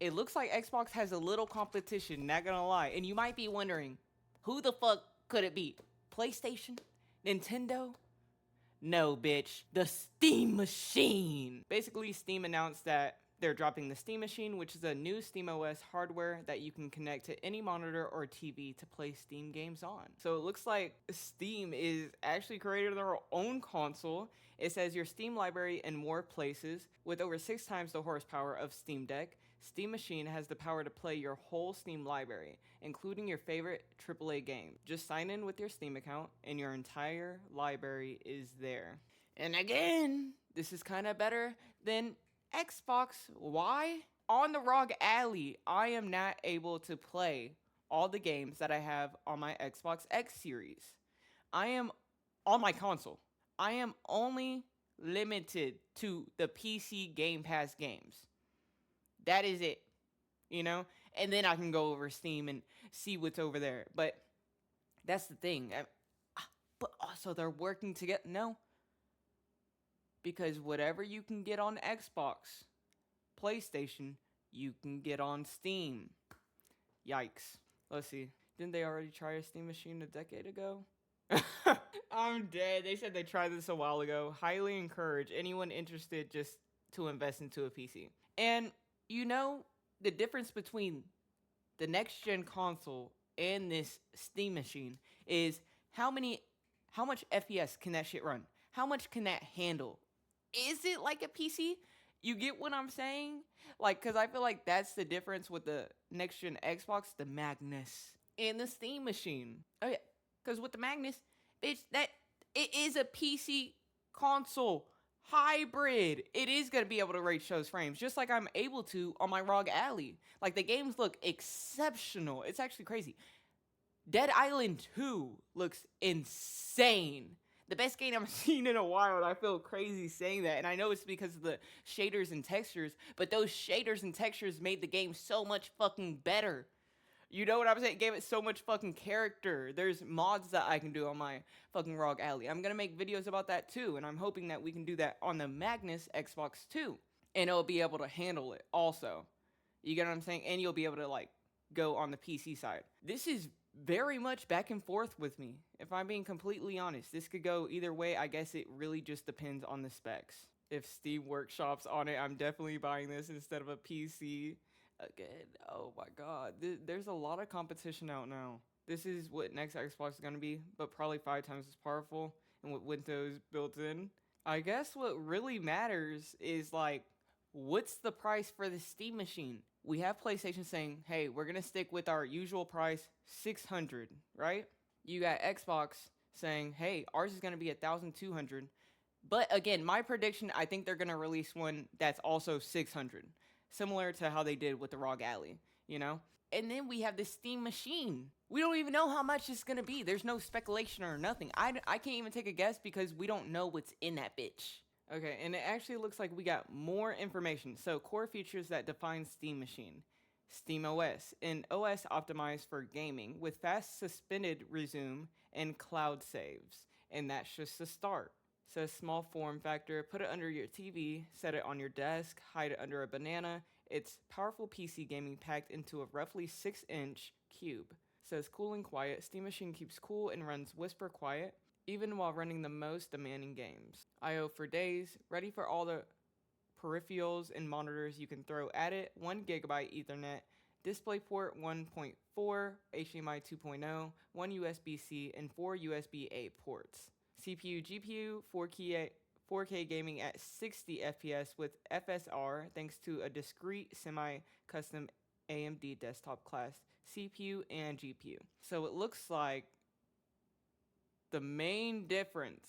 it looks like Xbox has a little competition, not gonna lie. And you might be wondering, who the fuck could it be? PlayStation? Nintendo? No, bitch. The Steam Machine! Basically, Steam announced that they're dropping the Steam Machine, which is a new SteamOS hardware that you can connect to any monitor or TV to play Steam games on. So it looks like Steam is actually creating their own console. It says your Steam library in more places. With over 6 times the horsepower of Steam Deck, Steam Machine has the power to play your whole Steam library, including your favorite AAA game. Just sign in with your Steam account and your entire library is there. And again, this is kind of better than Xbox. Why? On the ROG Alley, I am not able to play all the games that I have on my Xbox X series. I am on my console. I am only limited to the PC Game Pass games. That is it, you know? And then I can go over Steam and see what's over there. But that's the thing. But also they're working together. No. Because whatever you can get on Xbox, PlayStation, you can get on Steam. Yikes. Let's see. Didn't they already try a Steam Machine a decade ago? I'm dead. They said they tried this a while ago. Highly encourage anyone interested just to invest into a PC. And you know, the difference between the next gen console and this Steam Machine is how much FPS can that shit run? How much can that handle? Is it like a PC? You get what I'm saying? Like, because I feel like that's the difference with the next gen Xbox, the Magnus, and the Steam Machine. Oh yeah, because with the Magnus, bitch, that it is a PC console hybrid. It is gonna be able to rate those frames, just like I'm able to on my ROG Alley. Like, the games look exceptional. It's actually crazy. Dead Island 2 looks insane. The best game I've seen in a while, and I feel crazy saying that. And I know it's because of the shaders and textures, but those shaders and textures made the game so much fucking better. You know what I'm saying? It gave it so much fucking character. There's mods that I can do on my fucking ROG Alley. I'm gonna make videos about that too, and I'm hoping that we can do that on the Magnus Xbox too. And it'll be able to handle it also. You get what I'm saying? And you'll be able to, like, go on the PC side. This is very much back and forth with me, if I'm being completely honest. This could go either way. I guess it really just depends on the specs. If Steam Workshop's on it, I'm definitely buying this instead of a PC. Again, oh my god, there's a lot of competition out now. This is what next Xbox is going to be, but probably 5 times as powerful and with Windows built in. I guess what really matters is, like, what's the price for the Steam Machine? We have PlayStation saying, hey, we're going to stick with our usual price, $600, right? You got Xbox saying, hey, ours is going to be $1,200. But again, my prediction, I think they're going to release one that's also $600. Similar to how they did with the ROG Alley, you know? And then we have the Steam Machine. We don't even know how much it's going to be. There's no speculation or nothing. I can't even take a guess because we don't know what's in that bitch. Okay, and it actually looks like we got more information. So, core features that define Steam Machine. SteamOS, an OS optimized for gaming with fast suspended resume and cloud saves. And that's just the start. Says small form factor, put it under your TV, set it on your desk, hide it under a banana. It's powerful PC gaming packed into a roughly 6-inch cube. Says cool and quiet, Steam Machine keeps cool and runs whisper quiet, even while running the most demanding games. I/O for days, ready for all the peripherals and monitors you can throw at it, 1 GB Ethernet, DisplayPort 1.4, HDMI 2.0, 1 USB-C, and 4 USB-A ports. CPU, GPU, 4K gaming at 60 FPS with FSR thanks to a discrete semi-custom AMD desktop class CPU and GPU. So it looks like the main difference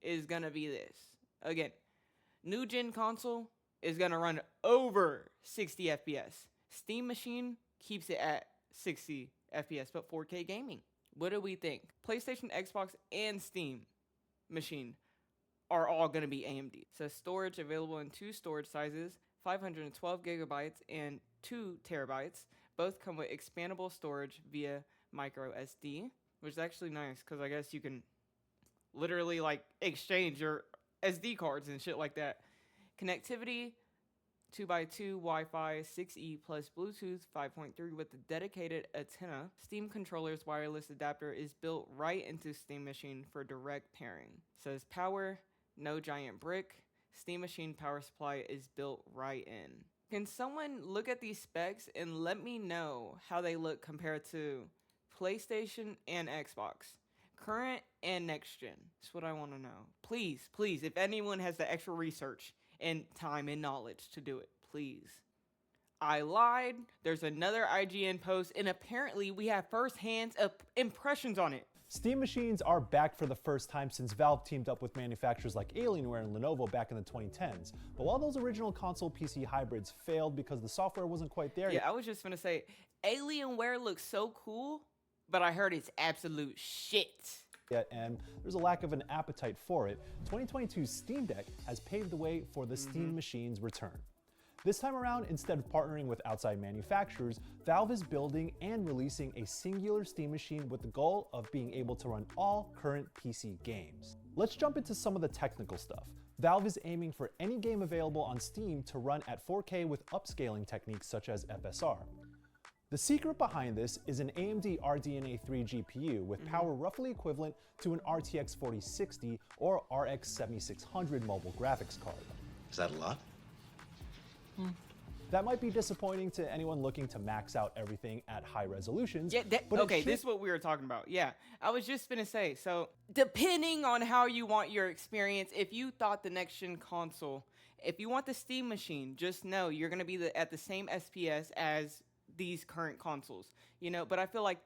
is going to be this. Again, new gen console is going to run over 60 FPS. Steam Machine keeps it at 60 FPS, but 4K gaming. What do we think? PlayStation, Xbox, and Steam Machine are all going to be AMD. So storage available in 2 storage sizes, 512 gigabytes and 2 terabytes. Both come with expandable storage via micro SD, which is actually nice because I guess you can literally, like, exchange your SD cards and shit like that. Connectivity, 2x2 Wi-Fi 6E plus Bluetooth 5.3 with a dedicated antenna. Steam controller's wireless adapter is built right into Steam Machine for direct pairing. Says power, no giant brick. Steam Machine power supply is built right in. Can someone look at these specs and let me know how they look compared to PlayStation and Xbox? Current and next gen. That's what I want to know. Please, please, if anyone has the extra research and time and knowledge to do it, please. I lied. There's another IGN post, and apparently we have first-hand impressions on it. Steam machines are back for the first time since Valve teamed up with manufacturers like Alienware and Lenovo back in the 2010s. But while those original console PC hybrids failed because the software wasn't quite there yet. Yeah, I was just gonna say, Alienware looks so cool, but I heard it's absolute shit. And there's a lack of an appetite for it. 2022's Steam Deck has paved the way for the Steam machine's return. This time around, instead of partnering with outside manufacturers, Valve is building and releasing a singular Steam machine with the goal of being able to run all current PC games. Let's jump into some of the technical stuff. Valve is aiming for any game available on Steam to run at 4K with upscaling techniques such as FSR. The secret behind this is an AMD RDNA 3 GPU with power roughly equivalent to an RTX 4060 or RX 7600 mobile graphics card. Is that a lot? That might be disappointing to anyone looking to max out everything at high resolutions. Yeah, okay, this is what we were talking about. Yeah, I was just gonna say, so depending on how you want your experience, if you thought the next gen console, if you want the Steam machine, just know you're gonna be at the same SPS as these current consoles, you know. But I feel like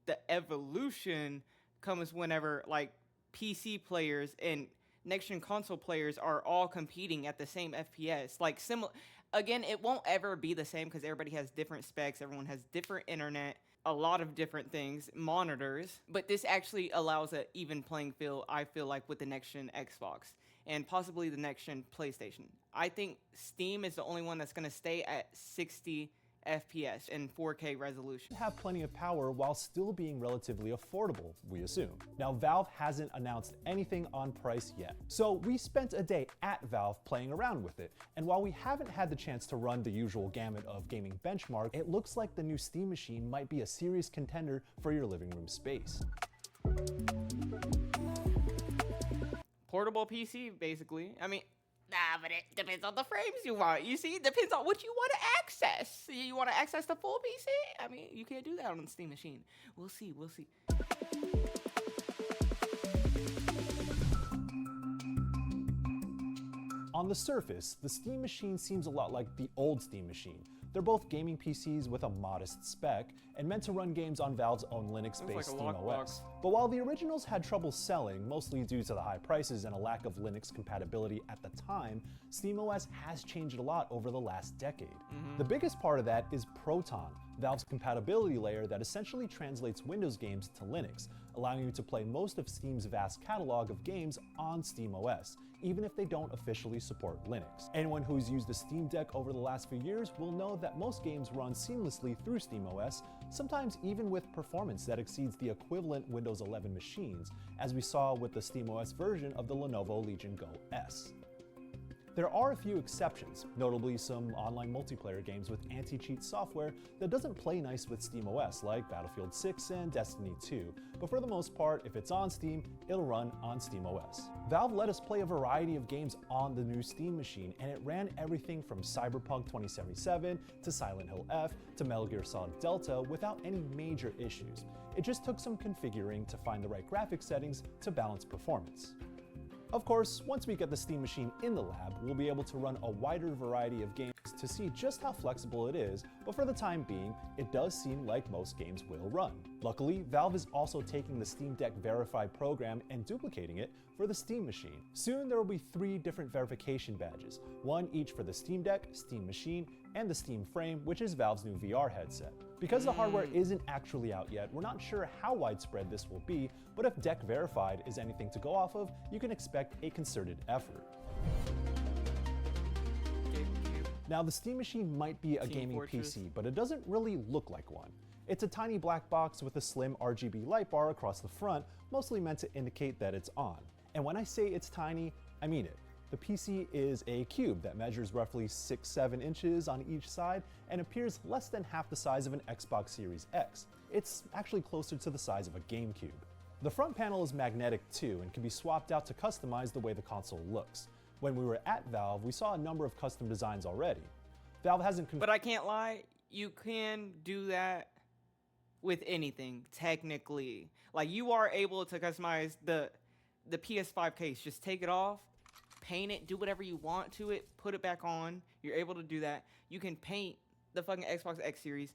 the evolution comes whenever like PC players and next gen console players are all competing at the same FPS. Like similar, again, it won't ever be the same because everybody has different specs, everyone has different internet, a lot of different things, monitors. But this actually allows an even playing field, I feel like, with the next gen Xbox and possibly the next gen PlayStation. I think Steam is the only one that's gonna stay at 60 FPS and 4K resolution. Have plenty of power while still being relatively affordable, we assume. Now, Valve hasn't announced anything on price yet. So we spent a day at Valve playing around with it. And while we haven't had the chance to run the usual gamut of gaming benchmark, it looks like the new Steam machine might be a serious contender for your living room space. Portable PC, basically. I mean, nah, but it depends on the frames you want. You see, it depends on what you want to access. You want to access the full PC? I mean, you can't do that on the Steam machine. We'll see, we'll see. On the surface, the Steam machine seems a lot like the old Steam machine. They're both gaming PCs with a modest spec and meant to run games on Valve's own Linux-based SteamOS. But while the originals had trouble selling, mostly due to the high prices and a lack of Linux compatibility at the time, SteamOS has changed a lot over the last decade. The biggest part of that is Proton, Valve's compatibility layer that essentially translates Windows games to Linux, allowing you to play most of Steam's vast catalog of games on SteamOS, even if they don't officially support Linux. Anyone who's used a Steam Deck over the last few years will know that most games run seamlessly through SteamOS, sometimes even with performance that exceeds the equivalent Windows 11 machines, as we saw with the SteamOS version of the Lenovo Legion Go S. There are a few exceptions, notably some online multiplayer games with anti-cheat software that doesn't play nice with SteamOS, like Battlefield 6 and Destiny 2, but for the most part, if it's on Steam, it'll run on SteamOS. Valve let us play a variety of games on the new Steam machine, and it ran everything from Cyberpunk 2077 to Silent Hill F to Metal Gear Solid Delta without any major issues. It just took some configuring to find the right graphics settings to balance performance. Of course, once we get the Steam machine in the lab, we'll be able to run a wider variety of games to see just how flexible it is, but for the time being, it does seem like most games will run. Luckily, Valve is also taking the Steam Deck Verify program and duplicating it for the Steam machine. Soon there will be 3 different verification badges, one each for the Steam Deck, Steam machine, and the Steam Frame, which is Valve's new VR headset. Because the hardware isn't actually out yet, we're not sure how widespread this will be, but if Deck Verified is anything to go off of, you can expect a concerted effort. Now, the Steam machine might be a gaming PC, but it doesn't really look like one. It's a tiny black box with a slim RGB light bar across the front, mostly meant to indicate that it's on. And when I say it's tiny, I mean it. The PC is a cube that measures roughly 6-7 inches on each side and appears less than half the size of an Xbox Series X. It's actually closer to the size of a GameCube. The front panel is magnetic too and can be swapped out to customize the way the console looks. When we were at Valve, we saw a number of custom designs already. Valve hasn't But I can't lie, you can do that with anything, technically. Like, you are able to customize the PS5 case. Just take it off, paint it, do whatever you want to it, put it back on. You're able to do that. You can paint the fucking Xbox X Series.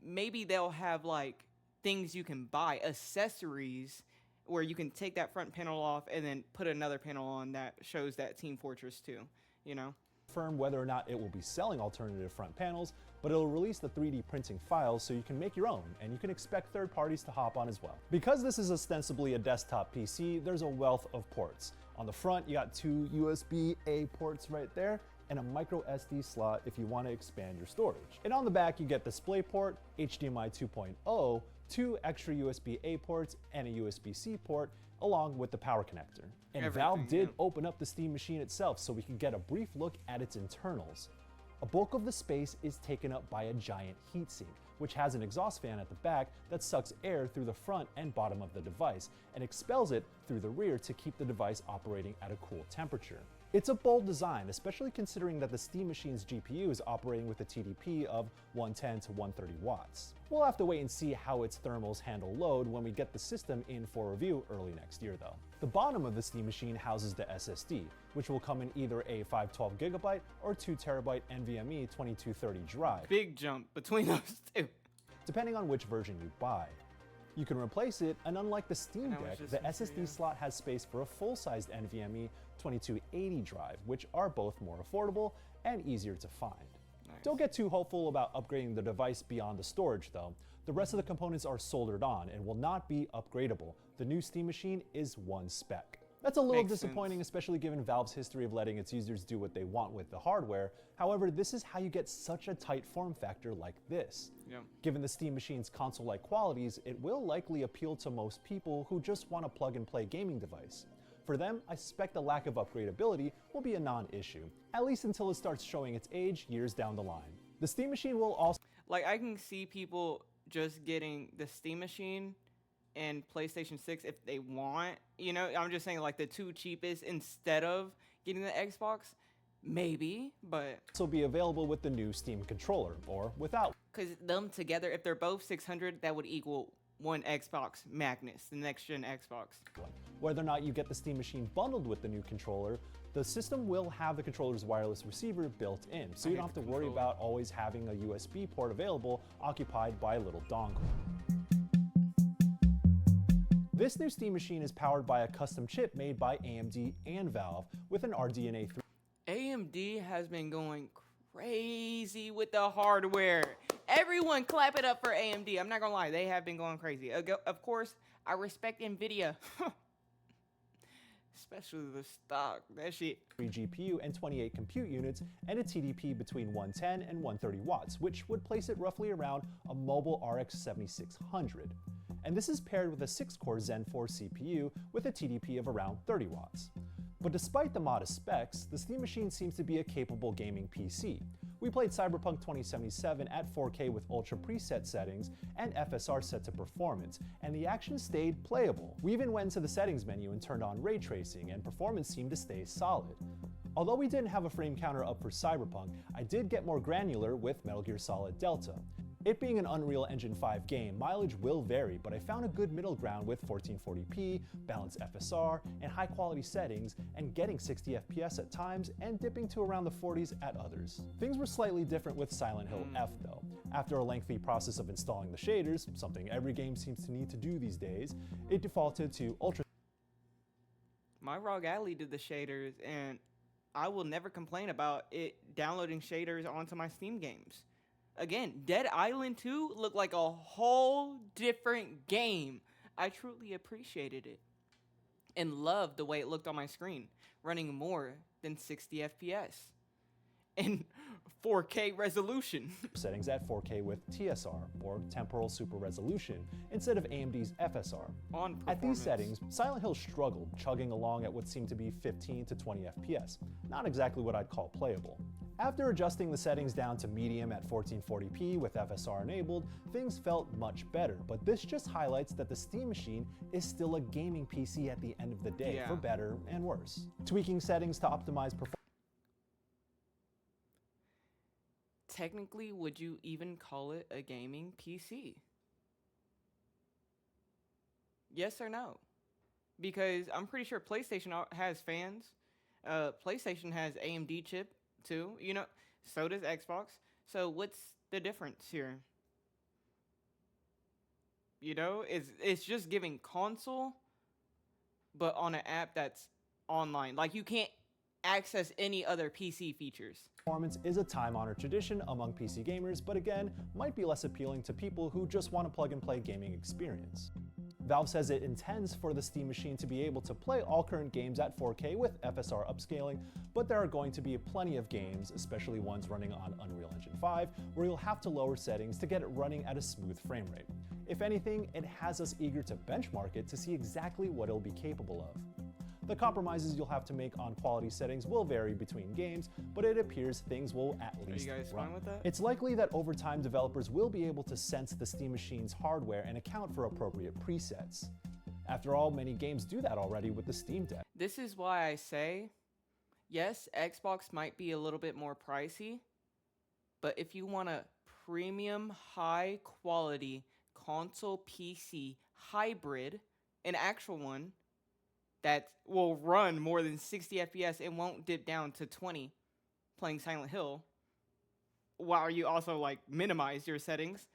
Maybe they'll have, like, things you can buy, accessories, where you can take that front panel off and then put another panel on that shows that Team Fortress 2, you know? Confirm whether or not it will be selling alternative front panels, but it'll release the 3D printing files so you can make your own, and you can expect third parties to hop on as well. Because this is ostensibly a desktop PC, there's a wealth of ports. On the front, you got 2 USB-A ports right there, and a micro SD slot if you want to expand your storage. And on the back, you get DisplayPort, HDMI 2.0, 2 extra USB-A ports, and a USB-C port, along with the power connector. And Valve did open up the Steam machine itself so we could get a brief look at its internals. A bulk of the space is taken up by a giant heatsink, which has an exhaust fan at the back that sucks air through the front and bottom of the device and expels it through the rear to keep the device operating at a cool temperature. It's a bold design, especially considering that the Steam machine's GPU is operating with a TDP of 110 to 130 watts. We'll have to wait and see how its thermals handle load when we get the system in for review early next year though. The bottom of the Steam machine houses the SSD, which will come in either a 512GB or 2TB NVMe 2230 drive. Big jump between those two. Depending on which version you buy. You can replace it, and unlike the Steam Deck, the SSD slot has space for a full-sized NVMe 2280 drive, which are both more affordable and easier to find. Nice. Don't get too hopeful about upgrading the device beyond the storage though. The rest of the components are soldered on and will not be upgradable. The new Steam machine is one spec. That's a little disappointing, especially given Valve's history of letting its users do what they want with the hardware. However, this is how you get such a tight form factor like this. Yeah. Given the Steam machine's console-like qualities, it will likely appeal to most people who just want a plug-and-play gaming device. For them, I suspect the lack of upgradability will be a non-issue, at least until it starts showing its age years down the line. The Steam machine will also... Like, I can see people just getting the Steam machine and PlayStation 6 if they want, you know, I'm just saying like the 2 cheapest instead of getting the Xbox, maybe, but... This will be available with the new Steam controller, or without. Because them together, if they're both 600, that would equal one Xbox Magnus, the next gen Xbox. Whether or not you get the Steam machine bundled with the new controller, the system will have the controller's wireless receiver built in, so you don't have to worry about always having a USB port available occupied by a little dongle. This new Steam machine is powered by a custom chip made by AMD and Valve with an RDNA 3. AMD has been going crazy with the hardware. Everyone clap it up for AMD. I'm not gonna lie, they have been going crazy. Of course, I respect NVIDIA. Especially the stock, that shit. 3 GPU and 28 compute units and a TDP between 110 and 130 watts, which would place it roughly around a mobile RX 7600. And this is paired with a 6-core Zen 4 CPU with a TDP of around 30 watts. But despite the modest specs, the Steam machine seems to be a capable gaming PC. We played Cyberpunk 2077 at 4K with ultra preset settings and FSR set to performance, and the action stayed playable. We even went to the settings menu and turned on ray tracing, and performance seemed to stay solid. Although we didn't have a frame counter up for Cyberpunk, I did get more granular with Metal Gear Solid Delta. It being an Unreal Engine 5 game, mileage will vary, but I found a good middle ground with 1440p, balanced FSR, and high quality settings, and getting 60 FPS at times, and dipping to around the 40s at others. Things were slightly different with Silent Hill F though. After a lengthy process of installing the shaders, something every game seems to need to do these days, it defaulted to Ultra. My ROG Ally did the shaders, and I will never complain about it downloading shaders onto my Steam games. Again, Dead Island 2 looked like a whole different game. I truly appreciated it and loved the way it looked on my screen, running more than 60 FPS. and 4K resolution. Settings at 4K with TSR, or Temporal Super Resolution, instead of AMD's FSR. At these settings, Silent Hill struggled, chugging along at what seemed to be 15 to 20 FPS. Not exactly what I'd call playable. After adjusting the settings down to medium at 1440p with FSR enabled, things felt much better, but this just highlights that the Steam Machine is still a gaming PC at the end of the day, for better and worse. Tweaking settings to optimize performance. Technically, would you even call it a gaming PC? Yes or no? Because I'm pretty sure PlayStation has fans. PlayStation has AMD chip too, you know, so does Xbox. So what's the difference here? You know, it's just giving console, but on an app that's online. Like, you can't access any other PC features. Performance is a time-honored tradition among PC gamers, but again, might be less appealing to people who just want a plug-and-play gaming experience. Valve says it intends for the Steam Machine to be able to play all current games at 4K with FSR upscaling, but there are going to be plenty of games, especially ones running on Unreal Engine 5, where you'll have to lower settings to get it running at a smooth frame rate. If anything, it has us eager to benchmark it to see exactly what it'll be capable of. The compromises you'll have to make on quality settings will vary between games, but it appears things will at least run. Are you guys fine with that? It's likely that over time developers will be able to sense the Steam Machine's hardware and account for appropriate presets. After all, many games do that already with the Steam Deck. This is why I say, yes, Xbox might be a little bit more pricey, but if you want a premium, high quality console PC hybrid, an actual one, that will run more than 60 FPS and won't dip down to 20 playing Silent Hill, while you also like minimize your settings,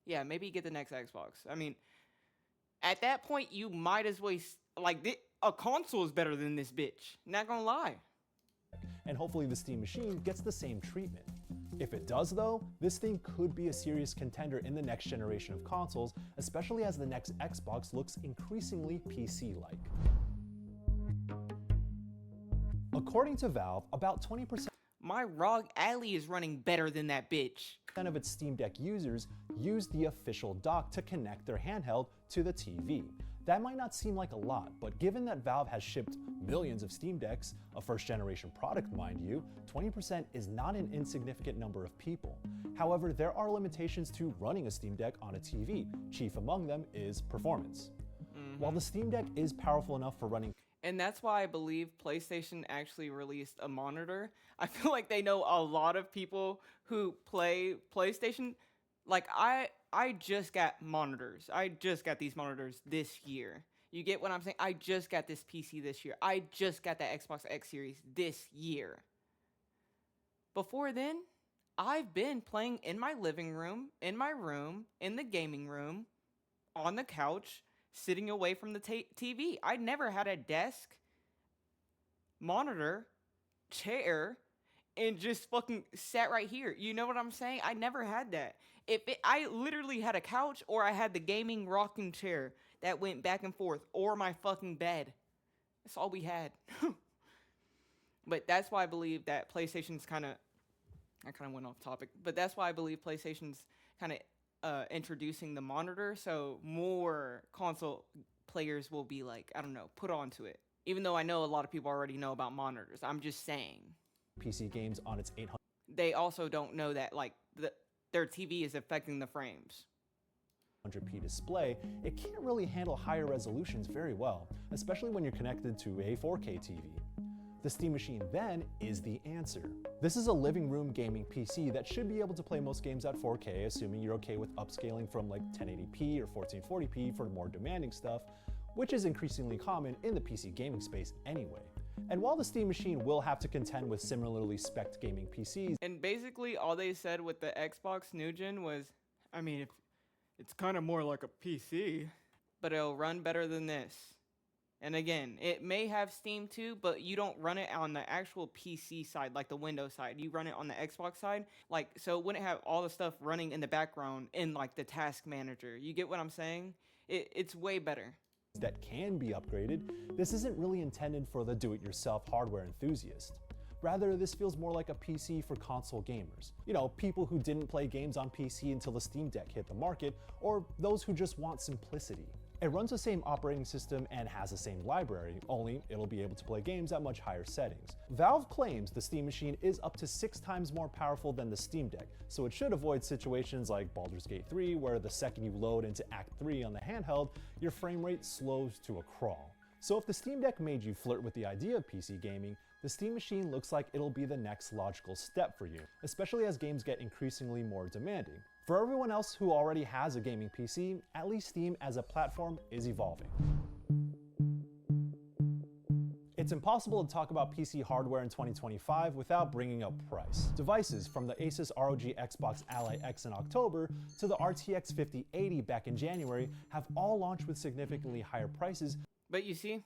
yeah, maybe get the next Xbox. I mean, at that point, you might as well, like, a console is better than this bitch. Not gonna lie. And hopefully the Steam Machine gets the same treatment. If it does though, this thing could be a serious contender in the next generation of consoles, especially as the next Xbox looks increasingly PC-like. According to Valve, about 20% My ROG Ally is running better than that bitch. of its Steam Deck users use the official dock to connect their handheld to the TV. That might not seem like a lot, but given that Valve has shipped millions of Steam Decks, a first-generation product mind you, 20% is not an insignificant number of people. However, there are limitations to running a Steam Deck on a TV. Chief among them is performance. While the Steam Deck is powerful enough for running, And that's why I believe PlayStation actually released a monitor. I feel like they know a lot of people who play PlayStation. Like, I just got monitors. I just got these monitors this year. You get what I'm saying? I just got this PC this year. I just got that Xbox X Series this year. Before then, I've been playing in my living room, in my room, in the gaming room, on the couch, sitting away from the TV. I never had a desk, monitor, chair, and just fucking sat right here. You know what I'm saying? I never had that. I literally had a couch, or I had the gaming rocking chair that went back and forth, or my fucking bed. That's all we had. But that's why I believe that PlayStation's I kind of went off topic, but that's why I believe PlayStation's kind of introducing the monitor, so more console players will be like, I don't know, put onto it. Even though I know a lot of people already know about monitors, I'm just saying. PC games on its 800. They also don't know that, like, their TV is affecting the frames. 100p display, it can't really handle higher resolutions very well, especially when you're connected to a 4K TV. The Steam Machine then is the answer. This is a living room gaming PC that should be able to play most games at 4K, assuming you're okay with upscaling from like 1080p or 1440p for more demanding stuff, which is increasingly common in the PC gaming space anyway. And while the Steam Machine will have to contend with similarly spec'd gaming PCs, And basically all they said with the Xbox New Gen was, I mean, it's kind of more like a PC, but it'll run better than this. And again, it may have Steam too, but you don't run it on the actual PC side, like the Windows side. You run it on the Xbox side, like, so it wouldn't have all the stuff running in the background in like the task manager. You get what I'm saying? It's way better. that can be upgraded, this isn't really intended for the do-it-yourself hardware enthusiast. Rather, this feels more like a PC for console gamers. You know, people who didn't play games on PC until the Steam Deck hit the market, or those who just want simplicity. It runs the same operating system and has the same library, only it'll be able to play games at much higher settings. Valve claims the Steam Machine is up to 6 times more powerful than the Steam Deck, so it should avoid situations like Baldur's Gate 3, where the second you load into Act 3 on the handheld, your frame rate slows to a crawl. So if the Steam Deck made you flirt with the idea of PC gaming, the Steam Machine looks like it'll be the next logical step for you, especially as games get increasingly more demanding. For everyone else who already has a gaming PC, at least Steam as a platform is evolving. It's impossible to talk about PC hardware in 2025 without bringing up price. Devices from the Asus ROG Xbox Ally X in October to the RTX 5080 back in January have all launched with significantly higher prices. But you see,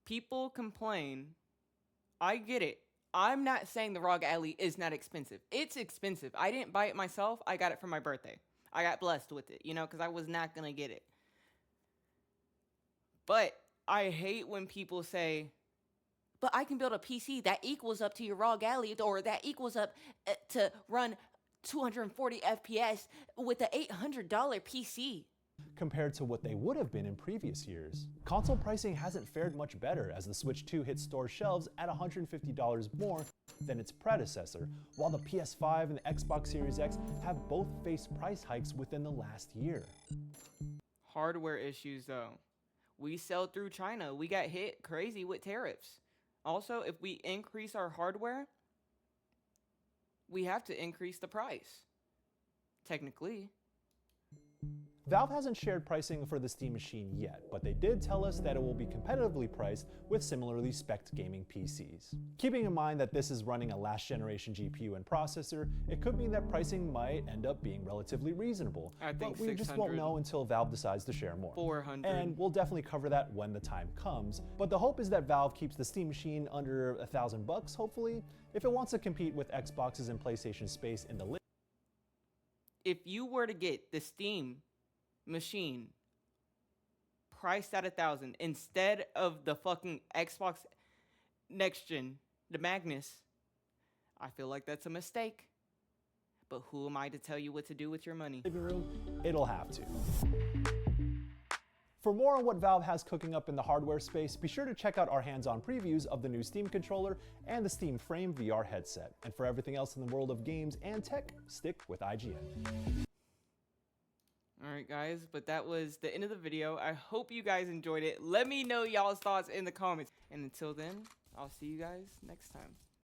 people complain. I get it. I'm not saying the ROG Ally is not expensive. It's expensive. I didn't buy it myself. I got it for my birthday. I got blessed with it, you know, because I was not going to get it. But I hate when people say, but I can build a PC that equals up to your ROG Ally, or that equals up to run 240 FPS with an $800 PC. Compared to what they would have been in previous years. Console pricing hasn't fared much better, as the Switch 2 hit store shelves at $150 more than its predecessor, while the PS5 and the Xbox Series X have both faced price hikes within the last year. Hardware issues though. We sell through China. We got hit crazy with tariffs. Also, if we increase our hardware, we have to increase the price. Technically. Valve hasn't shared pricing for the Steam Machine yet, but they did tell us that it will be competitively priced with similarly spec'd gaming PCs. Keeping in mind that this is running a last generation GPU and processor, it could mean that pricing might end up being relatively reasonable. I think but we just won't know until Valve decides to share more. 400. And we'll definitely cover that when the time comes. But the hope is that Valve keeps the Steam Machine under $1,000, hopefully, if it wants to compete with Xbox's and PlayStation space in the list. If you were to get the Steam Machine priced at $1,000 instead of the fucking Xbox Next Gen, the Magnus, I feel like that's a mistake. But who am I to tell you what to do with your money? Living room, it'll have to. For more on what Valve has cooking up in the hardware space, be sure to check out our hands-on previews of the new Steam controller and the Steam Frame VR headset. And for everything else in the world of games and tech, stick with IGN. Alright guys, but that was the end of the video. I hope you guys enjoyed it. Let me know y'all's thoughts in the comments. And until then, I'll see you guys next time.